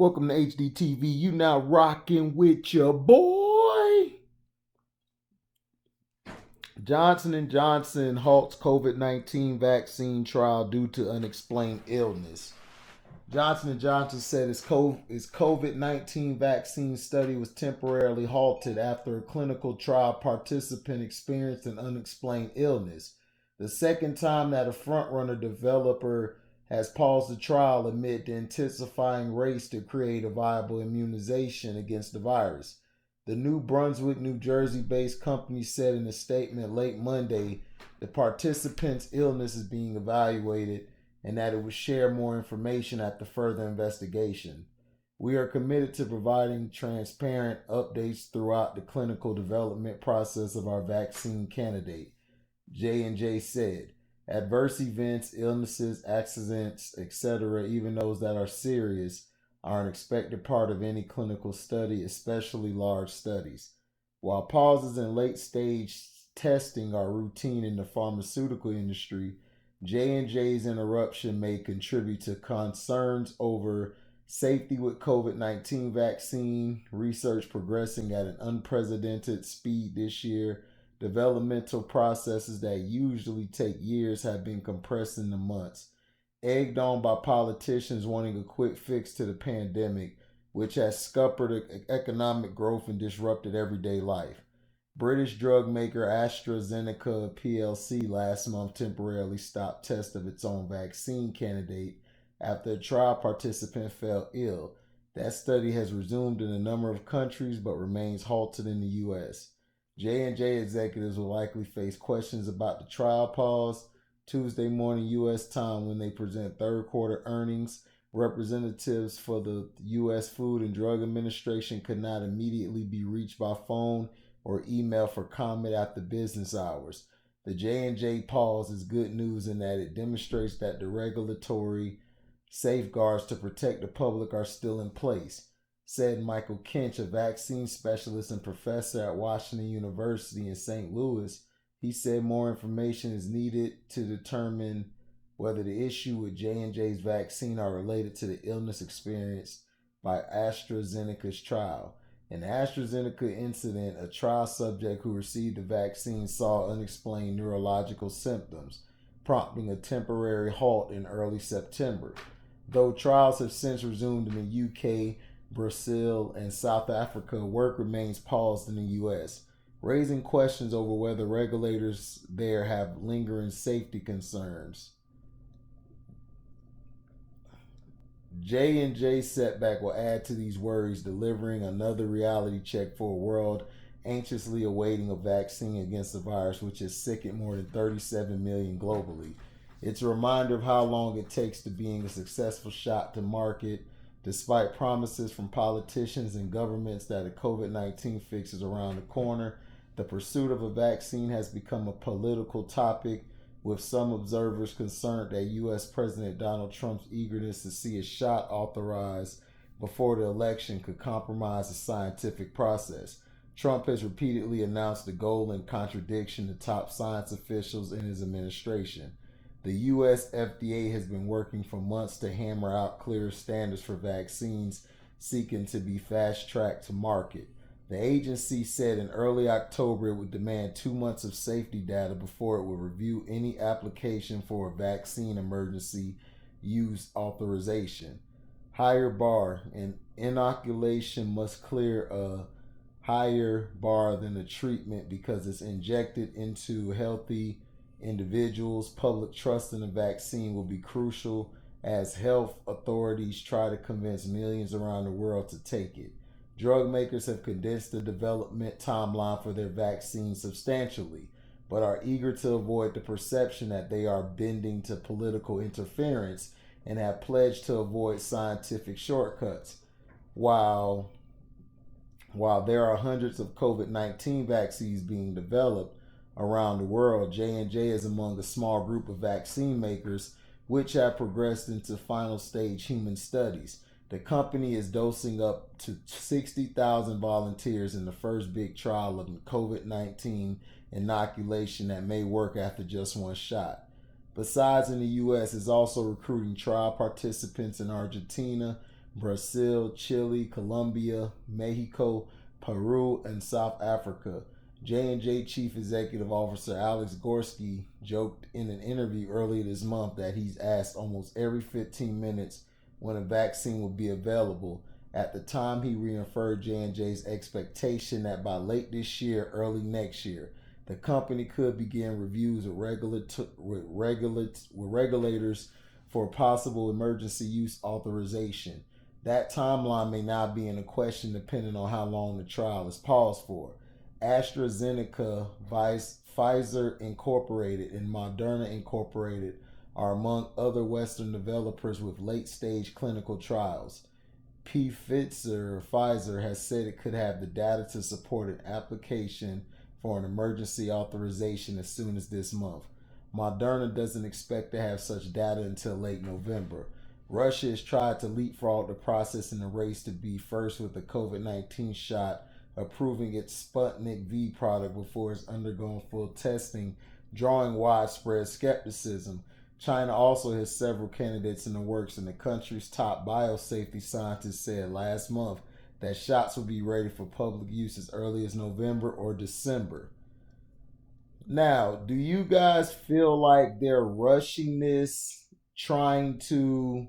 Welcome to HDTV. You now rocking with your boy. Johnson & Johnson halts COVID-19 vaccine trial due to unexplained illness. Johnson & Johnson said its COVID-19 vaccine study was temporarily halted after a clinical trial participant experienced an unexplained illness. The second time that a frontrunner developer has paused the trial amid the intensifying race to create a viable immunization against the virus. The New Brunswick, New Jersey-based company said in a statement late Monday the participant's illness is being evaluated and that it would share more information after further investigation. We are committed to providing transparent updates throughout the clinical development process of our vaccine candidate, J&J said. Adverse events, illnesses, accidents, etc., even those that are serious, are an expected part of any clinical study, especially large studies. While pauses in late-stage testing are routine in the pharmaceutical industry, J&J's interruption may contribute to concerns over safety with COVID-19 vaccine, research progressing at an unprecedented speed this year. Developmental processes that usually take years have been compressed into months, egged on by politicians wanting a quick fix to the pandemic, which has scuppered economic growth and disrupted everyday life. British drug maker AstraZeneca plc last month temporarily stopped tests of its own vaccine candidate after a trial participant fell ill. That study has resumed in a number of countries but remains halted in the U.S. J&J executives will likely face questions about the trial pause Tuesday morning U.S. time when they present third quarter earnings. Representatives for the U.S. Food and Drug Administration could not immediately be reached by phone or email for comment after business hours. The J&J pause is good news in that it demonstrates that the regulatory safeguards to protect the public are still in place, said Michael Kinch, a vaccine specialist and professor at Washington University in St. Louis. He said more information is needed to determine whether the issue with J&J's vaccine are related to the illness experienced by AstraZeneca's trial. In the AstraZeneca incident, a trial subject who received the vaccine saw unexplained neurological symptoms, prompting a temporary halt in early September. Though trials have since resumed in the UK, Brazil, and South Africa, work remains paused in the U.S., raising questions over whether regulators there have lingering safety concerns. J&J setback will add to these worries, delivering another reality check for a world anxiously awaiting a vaccine against the virus, which has sickened more than 37 million globally. It's a reminder of how long it takes to being a successful shot to market. Despite promises from politicians and governments that a COVID-19 fix is around the corner, the pursuit of a vaccine has become a political topic, with some observers concerned that U.S. President Donald Trump's eagerness to see a shot authorized before the election could compromise the scientific process. Trump has repeatedly announced the goal in contradiction to top science officials in his administration. The U.S. FDA has been working for months to hammer out clear standards for vaccines seeking to be fast-tracked to market. The agency said in early October it would demand 2 months of safety data before it would review any application for a vaccine emergency use authorization. Higher bar. An inoculation must clear a higher bar than a treatment because it's injected into healthy individuals. Public trust in the vaccine will be crucial as health authorities try to convince millions around the world to take it. Drug makers have condensed the development timeline for their vaccine substantially, but are eager to avoid the perception that they are bending to political interference and have pledged to avoid scientific shortcuts. While there are hundreds of COVID-19 vaccines being developed around the world, J&J is among a small group of vaccine makers which have progressed into final stage human studies. The company is dosing up to 60,000 volunteers in the first big trial of COVID-19 inoculation that may work after just one shot. Besides in the U.S., it's also recruiting trial participants in Argentina, Brazil, Chile, Colombia, Mexico, Peru, and South Africa. J&J Chief Executive Officer Alex Gorski joked in an interview earlier this month that he's asked almost every 15 minutes when a vaccine will be available. At the time, he reaffirmed J&J's expectation that by late this year, early next year, the company could begin reviews with regulators for possible emergency use authorization. That timeline may now be in question depending on how long the trial is paused for. AstraZeneca, Pfizer Incorporated, and Moderna Incorporated are among other Western developers with late-stage clinical trials. Pfizer has said it could have the data to support an application for an emergency authorization as soon as this month. Moderna doesn't expect to have such data until late November. Russia has tried to leapfrog the process in the race to be first with the COVID-19 shot, approving its Sputnik V product before it's undergone full testing, drawing widespread skepticism. China also has several candidates in the works, and the country's top biosafety scientist said last month that shots will be ready for public use as early as November or December. Now, do you guys feel like they're rushing this, trying to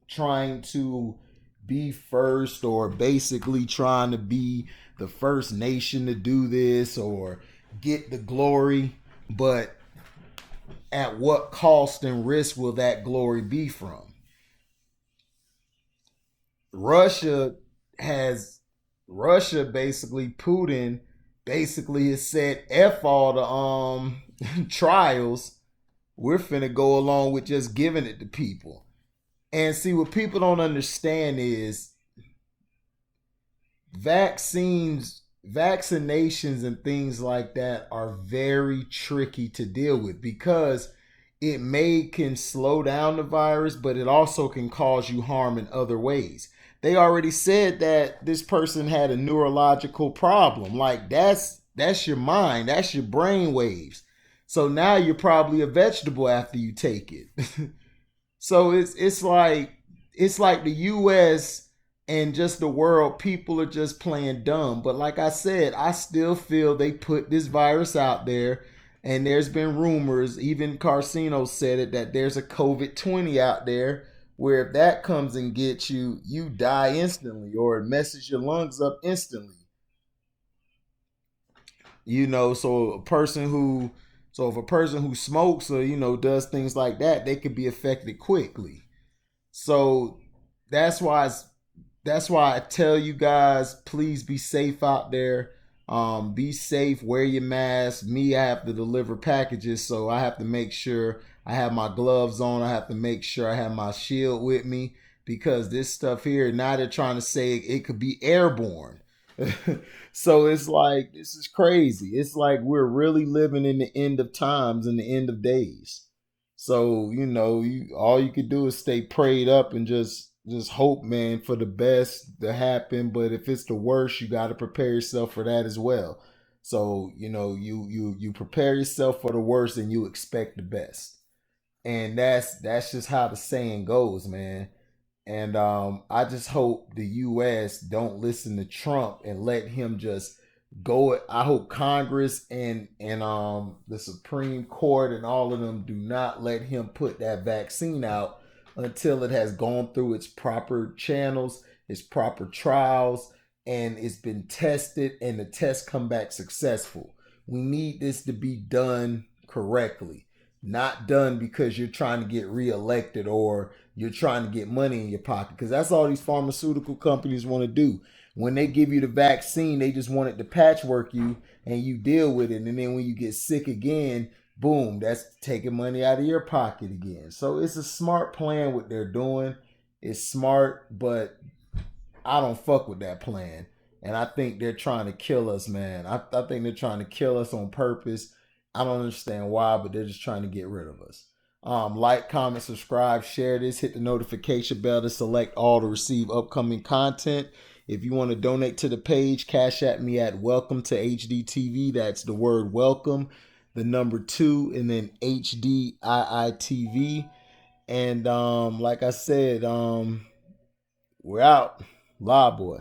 trying to be first, or basically trying to be the first nation to do this or get the glory, but at what cost and risk will that glory be from? Russia has basically, Putin basically has said F all the trials. We're finna go along with just giving it to people. And see, what people don't understand is vaccinations and things like that are very tricky to deal with, because can slow down the virus, but it also can cause you harm in other ways. They already said that this person had a neurological problem. Like, that's your mind, that's your brain waves. So now you're probably a vegetable after you take it. So it's like the US and just the world, people are just playing dumb. But like I said, I still feel they put this virus out there, and there's been rumors, even Carcino said it, that there's a COVID-20 out there where if that comes and gets you, you die instantly, or it messes your lungs up instantly. So if a person who smokes or does things like that, they could be affected quickly. So that's why I tell you guys, please be safe out there. Be safe, wear your mask. Me, I have to deliver packages, so I have to make sure I have my gloves on. I have to make sure I have my shield with me, because this stuff here, now they're trying to say it could be airborne. So it's like, this is crazy. It's like we're really living in the end of times and the end of days. So all you could do is stay prayed up and just hope, man, for the best to happen. But if it's the worst, you got to prepare yourself for that as well. So you prepare yourself for the worst and you expect the best, and that's just how the saying goes, man. And I just hope the U.S. don't listen to Trump and let him just go. I hope Congress and the Supreme Court and all of them do not let him put that vaccine out until it has gone through its proper channels, its proper trials, and it's been tested and the tests come back successful. We need this to be done correctly, not done because you're trying to get reelected or you're trying to get money in your pocket, because that's all these pharmaceutical companies want to do. When they give you the vaccine, they just want it to patchwork you and you deal with it. And then when you get sick again, boom, that's taking money out of your pocket again. So it's a smart plan what they're doing. It's smart, but I don't fuck with that plan. And I think they're trying to kill us, man. I think they're trying to kill us on purpose. I don't understand why, but they're just trying to get rid of us. Like, comment, subscribe, share this, hit the notification bell to select all to receive upcoming content. If you want to donate to the page, cash at me at welcome to HDTV. That's the word welcome, the number 2, and then HDIITV. And like I said, We're out. Live boy.